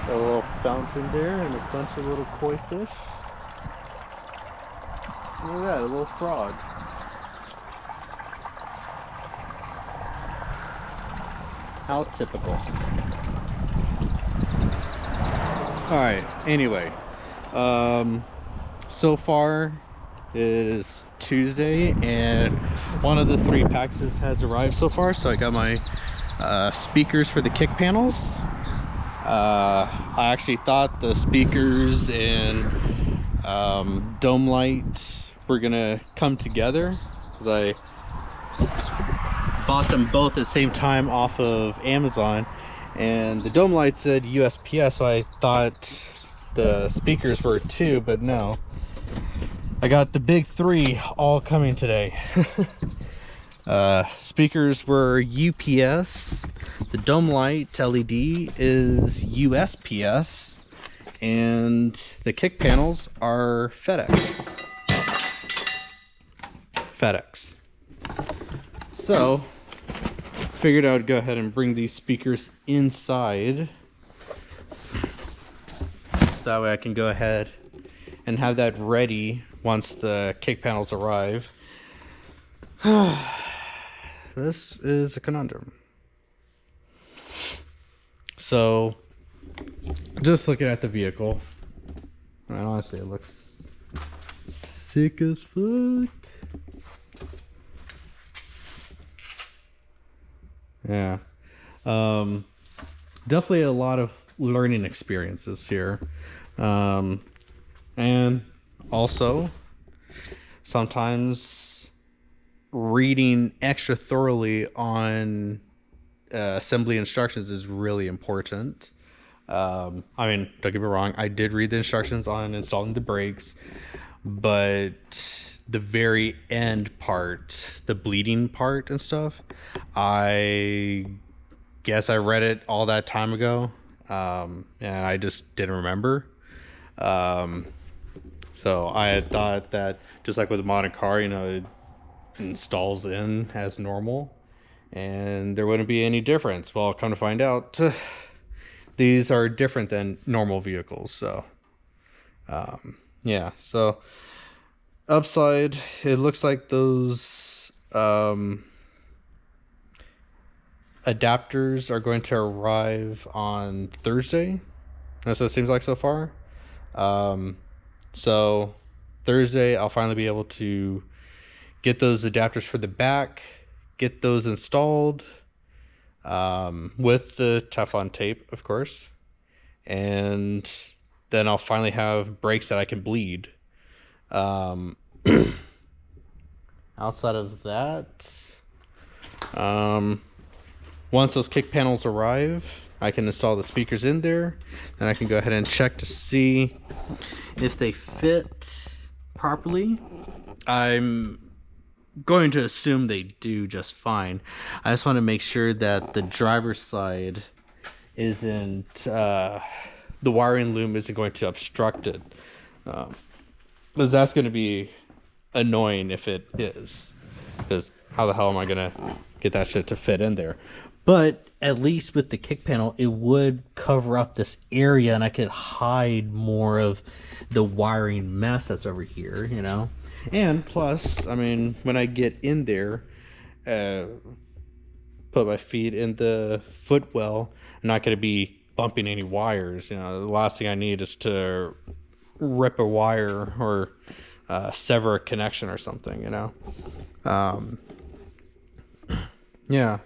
A little fountain there and a bunch of little koi fish. Look at that, a little frog. How typical. Alright, anyway. So far it is Tuesday and one of the 3 packages has arrived so far. So I got my speakers for the kick panels. I actually thought the speakers and dome light were gonna come together because I bought them both at the same time off of Amazon, and the dome light said USPS, so I thought the speakers were too, but no. I got the big 3 all coming today. Speakers were UPS, the dome light LED is USPS, and the kick panels are FedEx. So figured I would go ahead and bring these speakers inside, so that way I can go ahead and have that ready once the kick panels arrive. This is a conundrum. So just looking at the vehicle, and honestly it looks sick as fuck. Yeah. Definitely a lot of learning experiences here. And also sometimes reading extra thoroughly on assembly instructions is really important. I mean, don't get me wrong, I did read the instructions on installing the brakes, but the very end part, the bleeding part and stuff, I guess I read it all that time ago, and I just didn't remember. So I had thought that just like with a modern car, you know, it installs in as normal and there wouldn't be any difference. Well, come to find out, these are different than normal vehicles. So yeah, so upside, it looks like those adapters are going to arrive on Thursday. That's what it seems like so far. So Thursday I'll finally be able to get those adapters for the back, get those installed with the Teflon tape, of course, and then I'll finally have brakes that I can bleed. Outside of that, once those kick panels arrive, I can install the speakers in there. Then I can go ahead and check to see if they fit properly. I'm going to assume they do just fine. I just want to make sure that the driver's side isn't, the wiring loom isn't going to obstruct it. Because that's going to be annoying if it is. Because how the hell am I going to get that shit to fit in there? But at least with the kick panel, it would cover up this area and I could hide more of the wiring mess that's over here, you know? And plus, I mean, when I get in there, put my feet in the footwell, I'm not going to be bumping any wires. You know, the last thing I need is to rip a wire or sever a connection or something, you know? Yeah.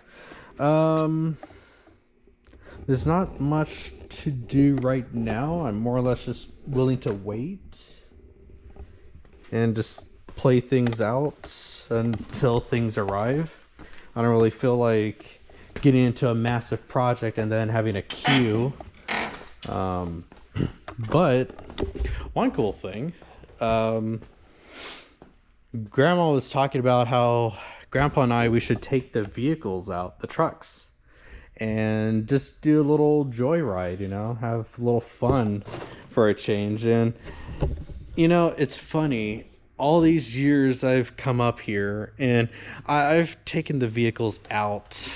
There's not much to do right now. I'm more or less just willing to wait and just play things out until things arrive. I don't really feel like getting into a massive project and then having a queue. But one cool thing, Grandma was talking about how Grandpa and I, we should take the vehicles out, the trucks, and just do a little joyride, you know, have a little fun for a change. And, you know, it's funny, all these years I've come up here and I've taken the vehicles out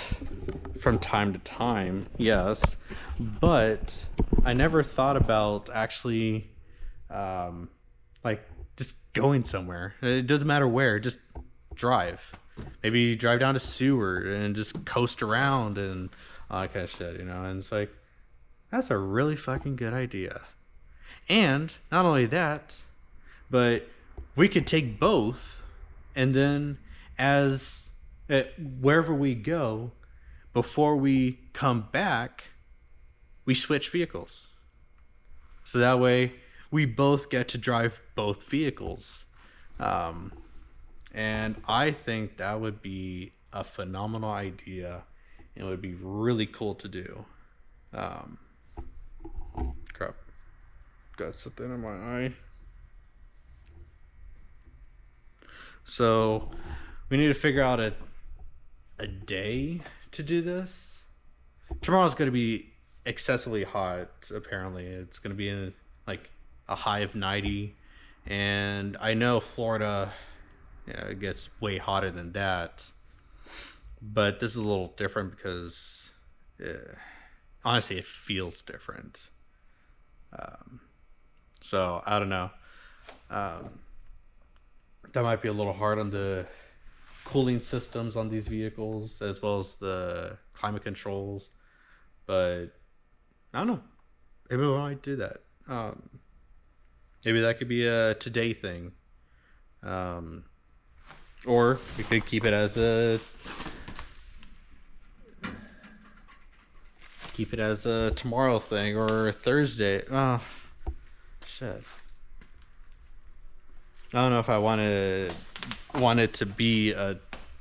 from time to time, yes, but I never thought about actually like just going somewhere. It doesn't matter where, just drive. Maybe drive down to Seward and just coast around and all that kind of shit, you know. And it's like, that's a really fucking good idea. And not only that, but we could take both, and then as wherever we go, before we come back, we switch vehicles. So that way we both get to drive both vehicles. And I think that would be a phenomenal idea. It would be really cool to do. Crap. Got something in my eye. So we need to figure out a day to do this. Tomorrow's going to be excessively hot, apparently. It's going to be in like a high of 90. And I know Florida, it gets way hotter than that. But this is a little different because honestly, it feels different. So I don't know. That might be a little hard on the cooling systems on these vehicles as well as the climate controls, but I don't know. Maybe we might do that. Maybe that could be a today thing, or we could keep it as a tomorrow thing or a Thursday. Oh shit. I don't know if I want it to be a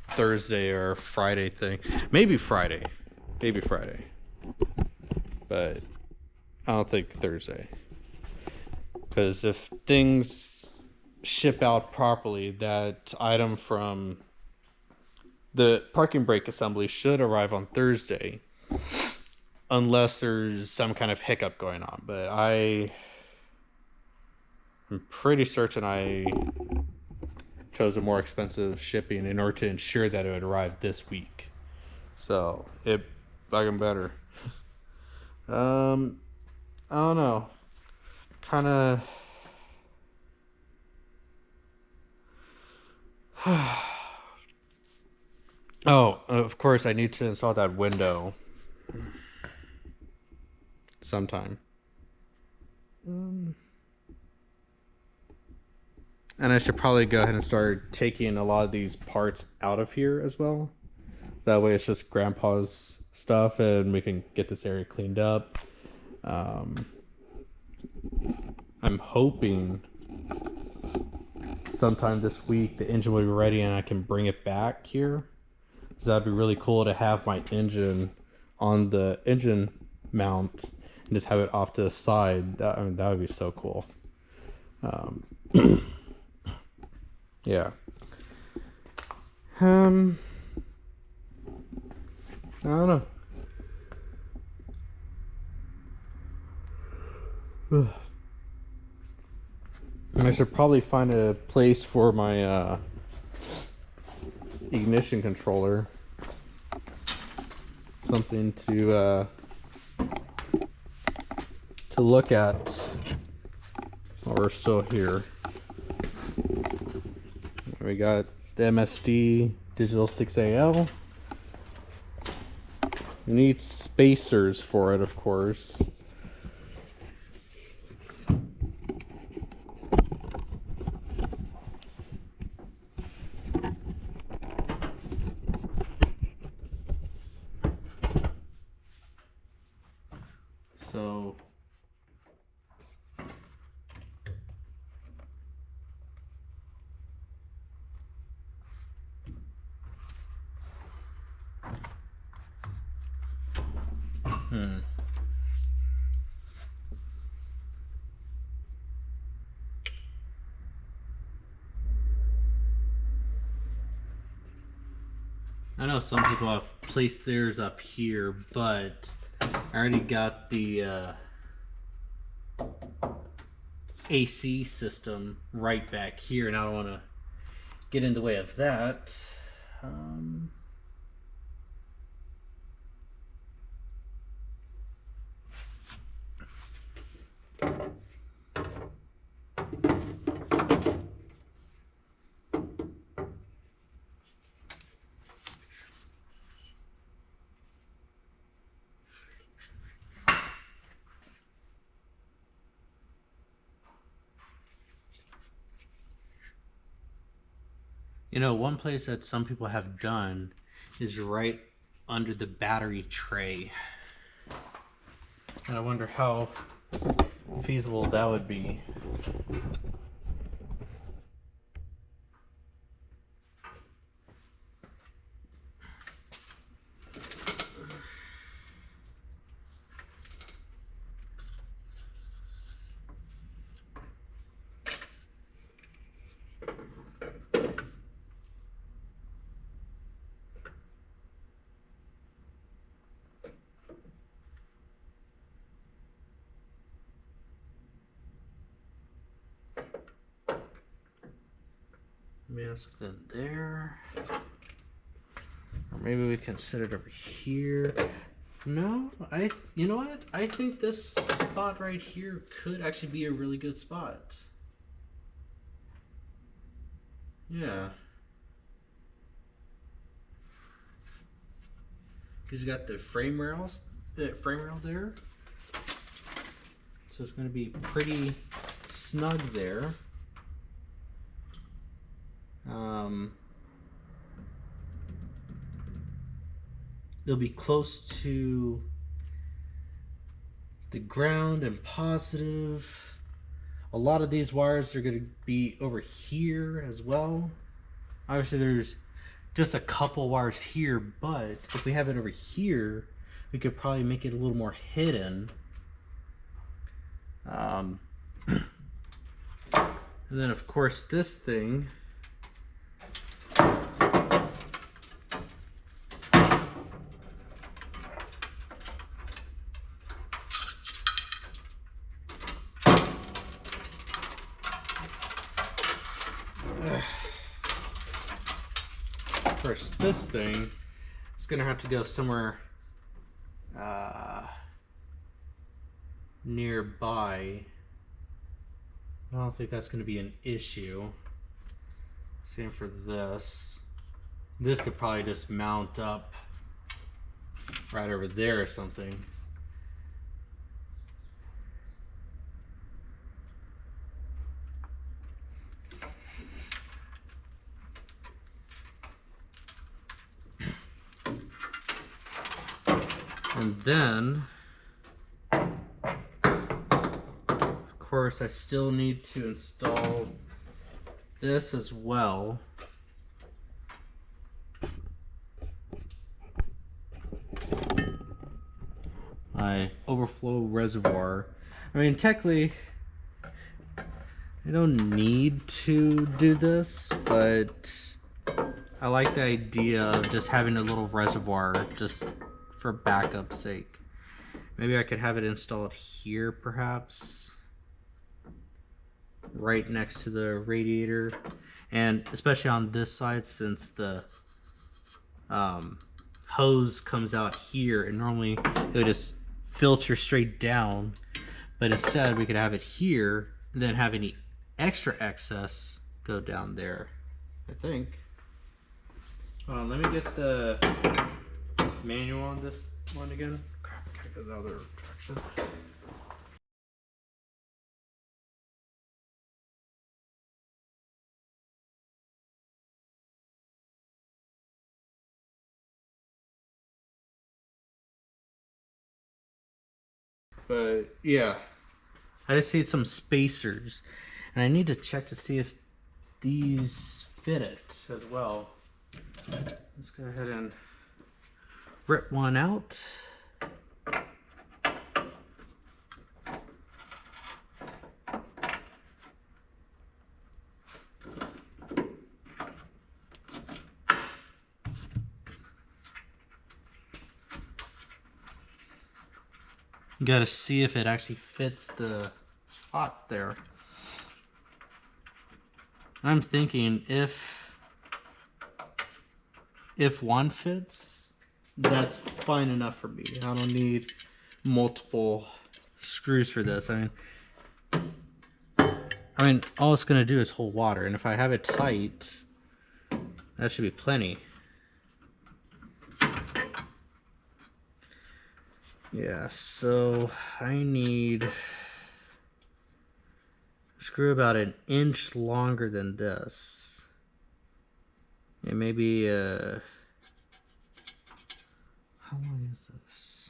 Thursday or Friday thing. Maybe Friday. But I don't think Thursday. Because if things ship out properly, that item from the parking brake assembly should arrive on Thursday. Unless there's some kind of hiccup going on. But I'm pretty certain I chose a more expensive shipping in order to ensure that it would arrive this week. So it fucking better. I don't know. Kind of. Oh, of course I need to install that window sometime. And I should probably go ahead and start taking a lot of these parts out of here as well. That way it's just Grandpa's stuff and we can get this area cleaned up. I'm hoping sometime this week the engine will be ready and I can bring it back here. So that'd be really cool to have my engine on the engine mount and just have it off to the side. That would be so cool. Yeah. I don't know. I should probably find a place for my ignition controller. Something to look at while we're still here. We got the MSD Digital 6AL. We need spacers for it, of course. So I know some people have placed theirs up here, but I already got the AC system right back here, and I don't want to get in the way of that. You know, one place that some people have done is right under the battery tray. And I wonder how feasible that would be. Maybe something there. Or maybe we can set it over here. No, you know what? I think this spot right here could actually be a really good spot. Yeah. Because you got the frame rail there. So it's going to be pretty snug there. It'll be close to the ground and positive. A lot of these wires are going to be over here as well. Obviously there's just a couple wires here, but if we have it over here, we could probably make it a little more hidden. And then of course this thing, this thing is gonna have to go somewhere nearby. I don't think that's gonna be an issue. Same for this. This could probably just mount up right over there or something. And then, of course, I still need to install this as well. My overflow reservoir. I mean, technically, I don't need to do this, but I like the idea of just having a little reservoir just for backup sake. Maybe I could have it installed here perhaps, right next to the radiator, and especially on this side since the hose comes out here and normally it would just filter straight down, but instead we could have it here and then have any extra excess go down there, I think. Let me get the manual on this one again. Crap, I gotta go the other direction. But yeah, I just need some spacers, and I need to check to see if these fit it as well. Let's go ahead and rip one out. You gotta see if it actually fits the slot there. I'm thinking if one fits, that's fine enough for me. I don't need multiple screws for this. I mean, all it's gonna do is hold water, and if I have it tight, that should be plenty. Yeah, so I need a screw about 1 inch longer than this. Yeah, maybe how long is this?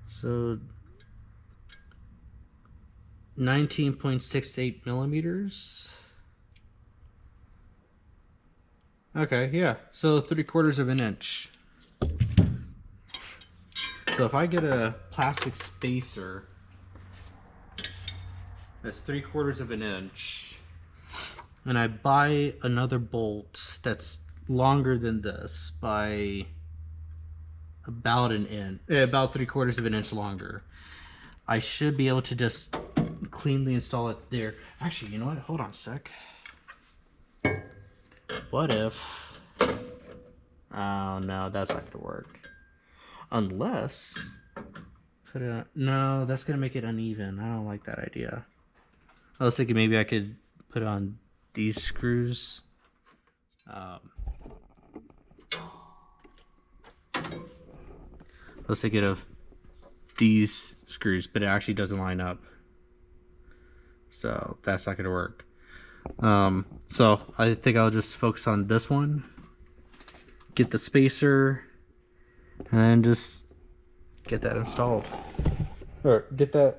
So 19.68 millimeters. Okay, yeah. So 3/4 of an inch. So if I get a plastic spacer that's 3/4 of an inch, and I buy another bolt that's longer than this by about an inch, about 3/4 of an inch longer, I should be able to just cleanly install it there. Actually, you know what? Hold on a sec. What if... Oh, no, that's not going to work. Unless... Put it on... No, that's going to make it uneven. I don't like that idea. I was thinking maybe I could put on these screws. I was thinking of these screws, but it actually doesn't line up. So that's not going to work. So I think I'll just focus on this one. Get the spacer. And then just get that installed. Or get the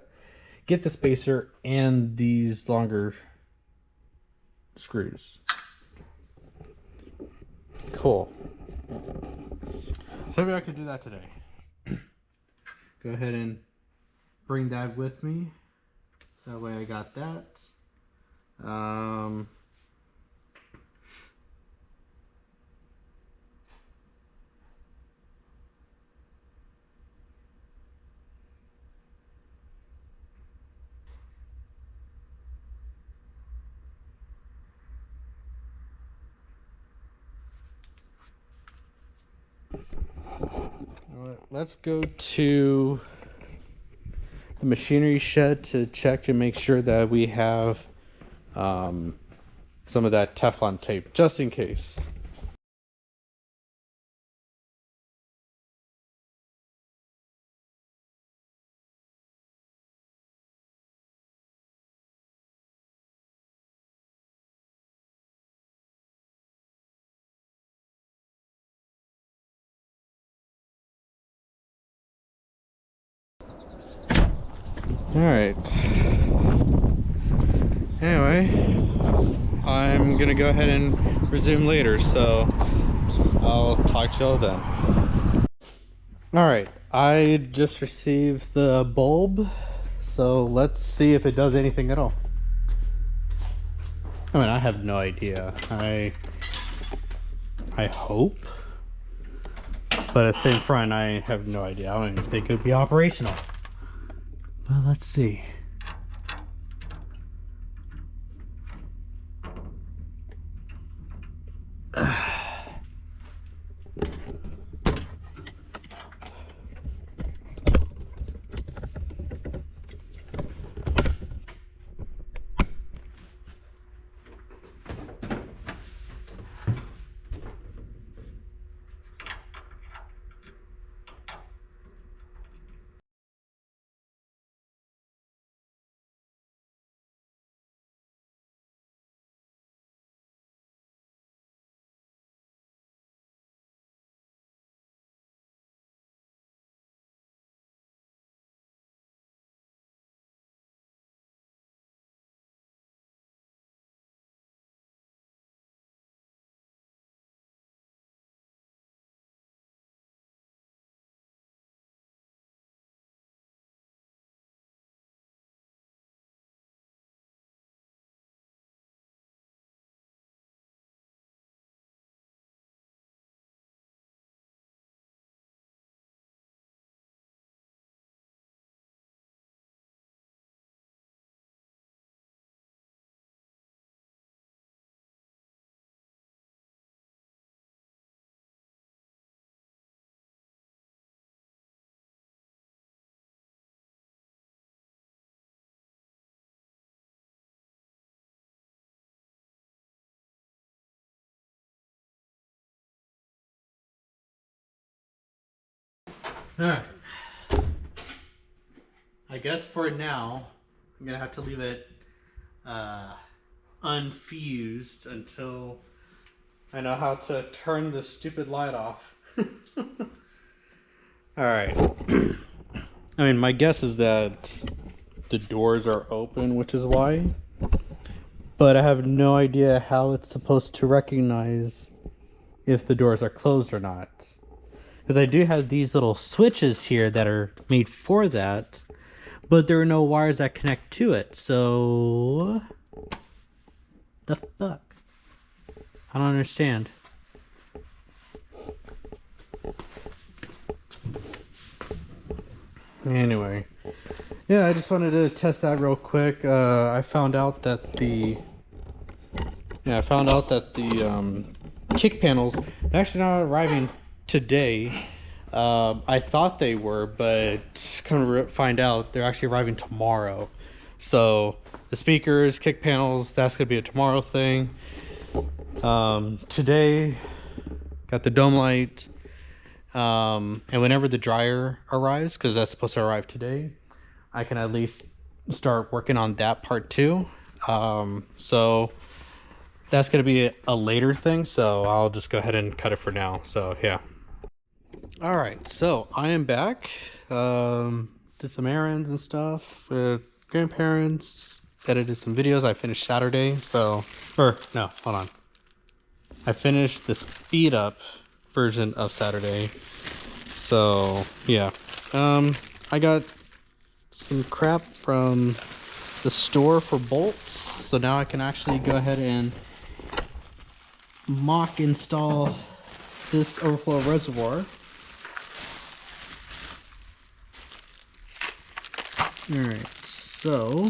spacer and these longer screws. Cool. So maybe I could do that today. Go ahead and bring that with me. So that way I got that. Let's go to the machinery shed to check and make sure that we have some of that Teflon tape, just in case. Alright. Anyway, I'm gonna go ahead and resume later, so I'll talk to y'all then. Alright, I just received the bulb, so let's see if it does anything at all. I mean, I have no idea. I hope. But at the same front, I have no idea. I don't even think it would be operational. But let's see. Alright. I guess for now, I'm gonna have to leave it unfused until I know how to turn this stupid light off. Alright. I mean, my guess is that the doors are open, which is why. But I have no idea how it's supposed to recognize if the doors are closed or not. Because I do have these little switches here that are made for that, but there are no wires that connect to it. So, the fuck? I don't understand. Anyway, yeah, I just wanted to test that real quick. I found out that the kick panels are actually not arriving today. I thought they were, but come to find out they're actually arriving tomorrow. So the speakers, kick panels, that's gonna be a tomorrow thing. Today got the dome light. And whenever the dryer arrives, because that's supposed to arrive today, I can at least start working on that part too. So that's going to be a later thing, so I'll just go ahead and cut it for now. So yeah. All right, so I am back. Did some errands and stuff with grandparents, edited some videos. I finished Saturday, so, or no, hold on. I finished the speed up version of Saturday. So yeah, I got some crap from the store for bolts, so now I can actually go ahead and mock install this overflow reservoir. Alright, so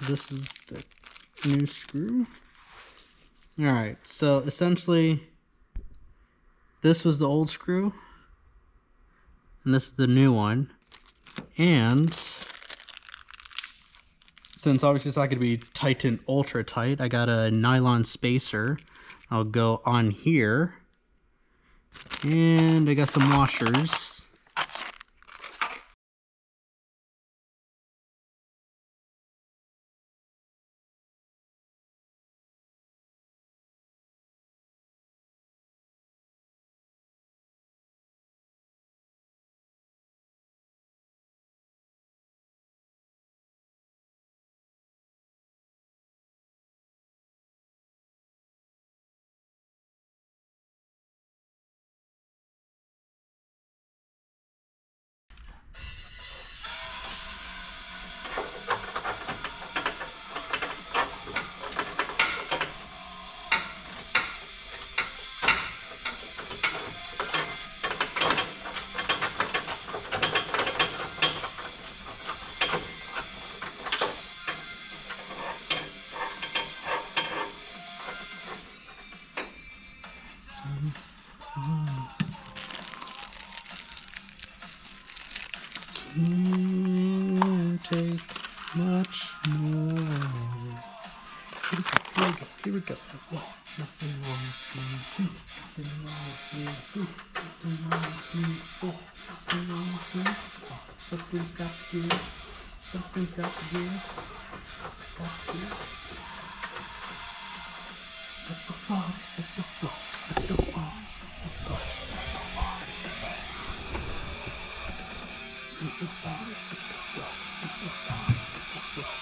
this is the new screw. Alright, so essentially this was the old screw and this is the new one, and since obviously it's not going to be Titan Ultra Tight, I got a nylon spacer. I'll go on here, and I got some washers. Can't take much more. Here we go. One, nothing wrong with two, nothing wrong with three, nothing wrong with four, nothing wrong with five. Something's got to give. Something's got to give. Got to give. Let the body set the floor. Let the body set the floor. Let the body set the floor. Let the body set the floor.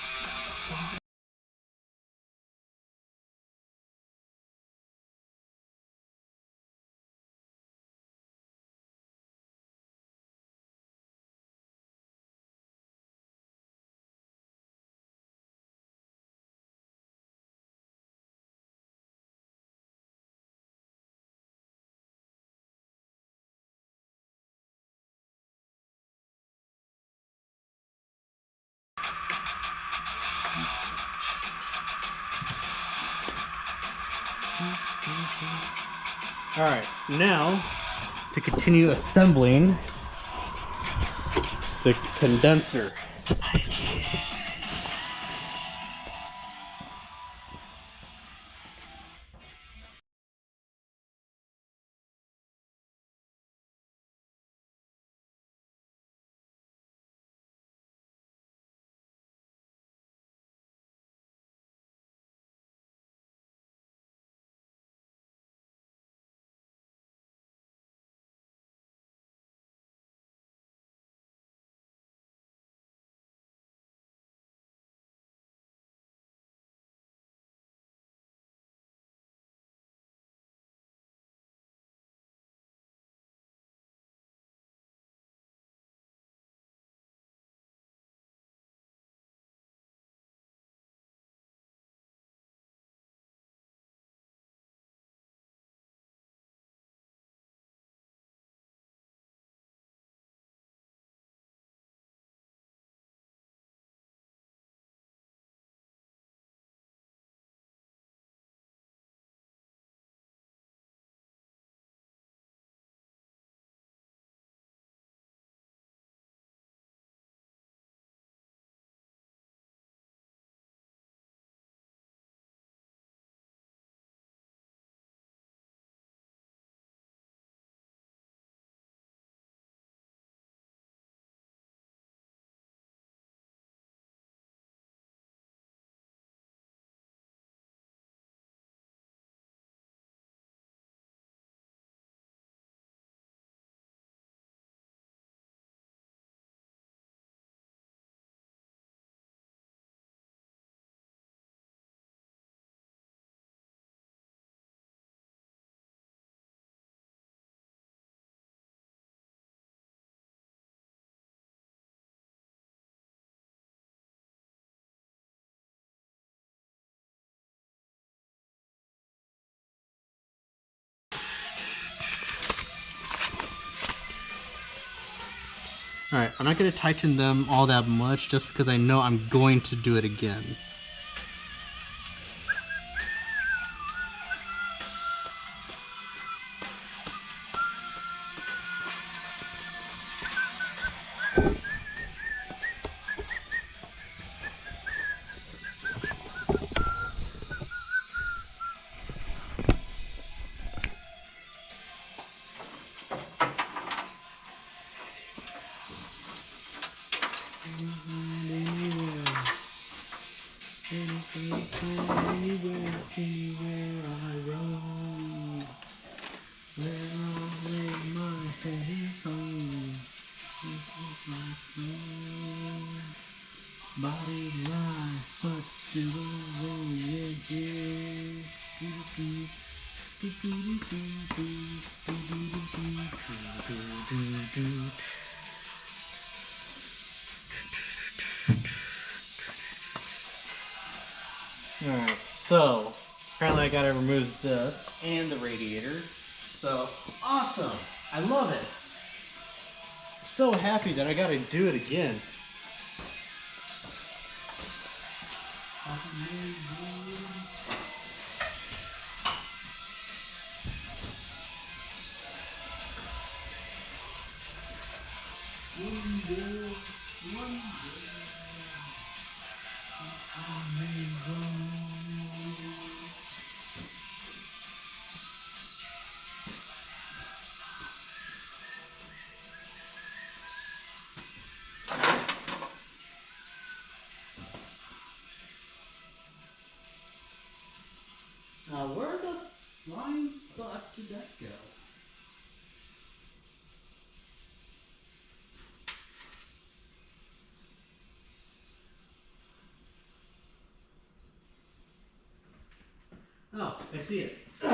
All right, now to continue assembling the condenser. All right, I'm not going to tighten them all that much just because I know I'm going to do it again. Body lies, but still rolling here. Alright, so apparently I gotta remove this and the radiator. So awesome! I love it! So happy that I gotta do it again. Now where the flying fuck did that go? Oh, I see it. It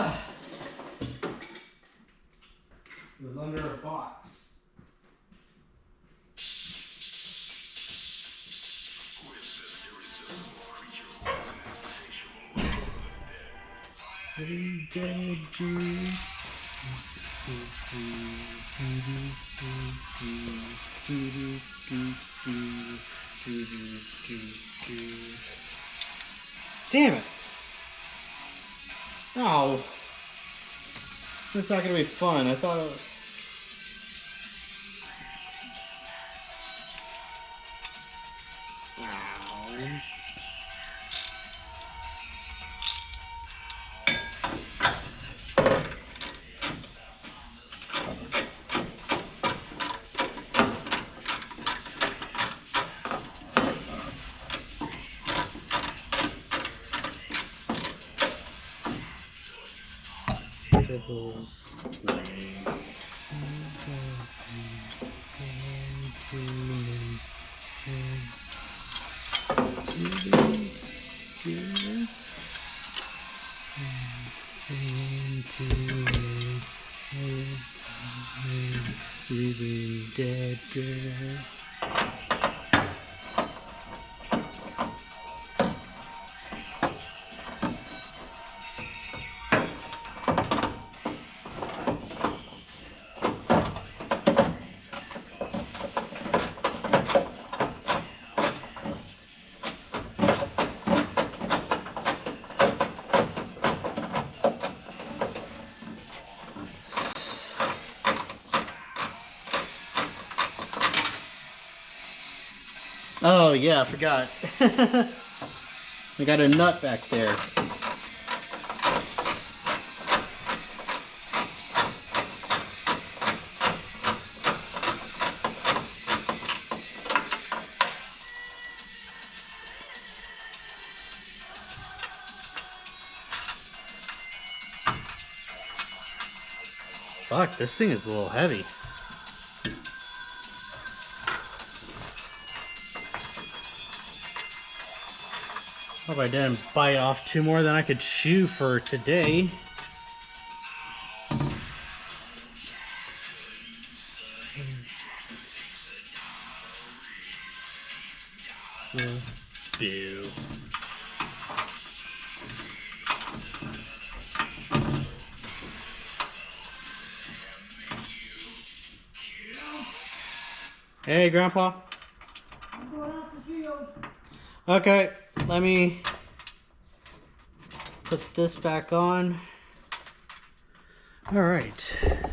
was under a box. Damn it! Oh, this is not gonna be fun. I thought it was... Ow. Devil's Way. Living dead girl. Oh yeah, I forgot. I got a nut back there. Fuck, this thing is a little heavy. Hope I didn't bite off 2 more than I could chew for today. Boo. Hey, Grandpa. I'm going out to the field. Okay, let me put this back on. All right.